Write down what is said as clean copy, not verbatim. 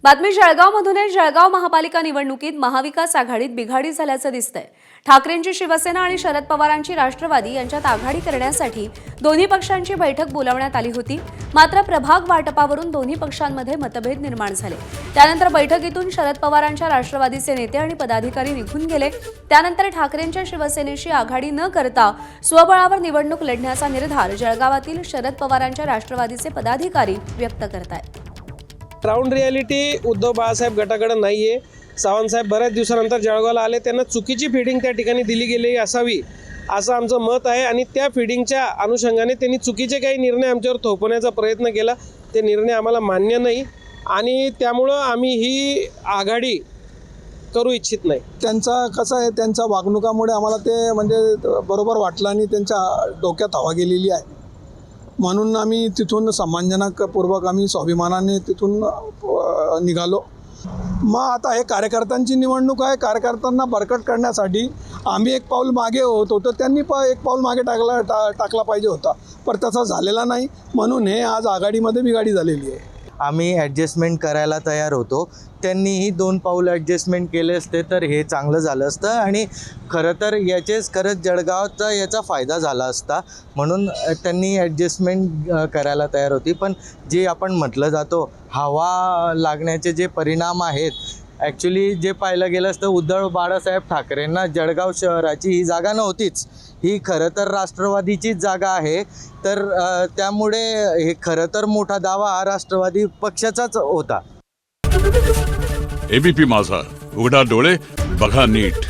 बातमी जळगावमधून जळगाव महापालिका निवडणुकीत महाविकास आघाडीत बिघाडी झाल्याचं दिसतंय। ठाकरेंची शिवसेना आणि शरद पवारांची राष्ट्रवादी यांच्यात आघाडी करण्यासाठी दोन्ही पक्षांची बैठक बोलावण्यात आली होती। मात्र प्रभाग वाटपावरून दोन्ही पक्षांमध्ये मतभेद निर्माण झाले। त्यानंतर बैठकीतून शरद पवारांच्या राष्ट्रवादीचे नेते आणि पदाधिकारी निघून गेले। त्यानंतर ठाकरेंच्या शिवसेनेशी आघाडी न करता स्वबळावर निवडणूक लढण्याचा निर्धार जळगावातील शरद पवारांच्या राष्ट्रवादीचे पदाधिकारी व्यक्त करतायत। ग्राउंड रियालिटी उद्धव बाळासाहेब गटाकडे नाही आहे। सावंतसाहेब बऱ्याच दिवसानंतर जळगावला आले, त्यांना चुकीची फिडिंग त्या ठिकाणी दिली गेली असावी असं आमचं मत आहे आणि त्या फिडिंगच्या अनुषंगाने त्यांनी चुकीचे काही निर्णय आमच्यावर थोपवण्याचा प्रयत्न केला। ते निर्णय आम्हाला मान्य नाही आणि त्यामुळं आम्ही ही आघाडी करू इच्छित नाही। त्यांचा कसं आहे, त्यांच्या वागणुकामुळे आम्हाला ते म्हणजे बरोबर वाटलं आणि त्यांच्या डोक्यात हवा गेलेली आहे, म्हणून आम्ही तिथून सन्मानजनकपूर्वक आम्ही स्वाभिमानाने तिथून निघालो। मग आता हे कार्यकर्त्यांची निवडणूक आहे, कार्यकर्त्यांना बरकट करण्यासाठी आम्ही एक पाऊल मागे होतो, तर त्यांनी एक पाऊल मागे टाकला पाहिजे होता, पण तसं झालेला नाही, म्हणून हे आज आघाडीमध्ये बिघाडी झालेली आहे। आम्ही ॲडजस्टमेंट करायला तयार होतो। त्यांनीही 2 पाऊल ॲडजस्टमेंट केले असते तर हे चांगलं झालं असतं आणि खरं तर याचेच खरंच जळगावचा याचा फायदा झाला असता, म्हणून त्यांनी ॲडजस्टमेंट करायला तयार होती। पण जे आपण म्हटलं जातो हवा लागण्याचे जे परिणाम आहेत, ॲक्च्युली जे पाहिलं गेलं असतं उद्धव बाळासाहेब ठाकरेंना जळगाव शहराची ही जागा नव्हतीच, ही खरं तर राष्ट्रवादीचीच जागा आहे। तर त्यामुळे हे खरं तर मोठा दावा हा राष्ट्रवादी पक्षाचाच होता। एबीपी माझा, उघडा डोळे बघा नीट।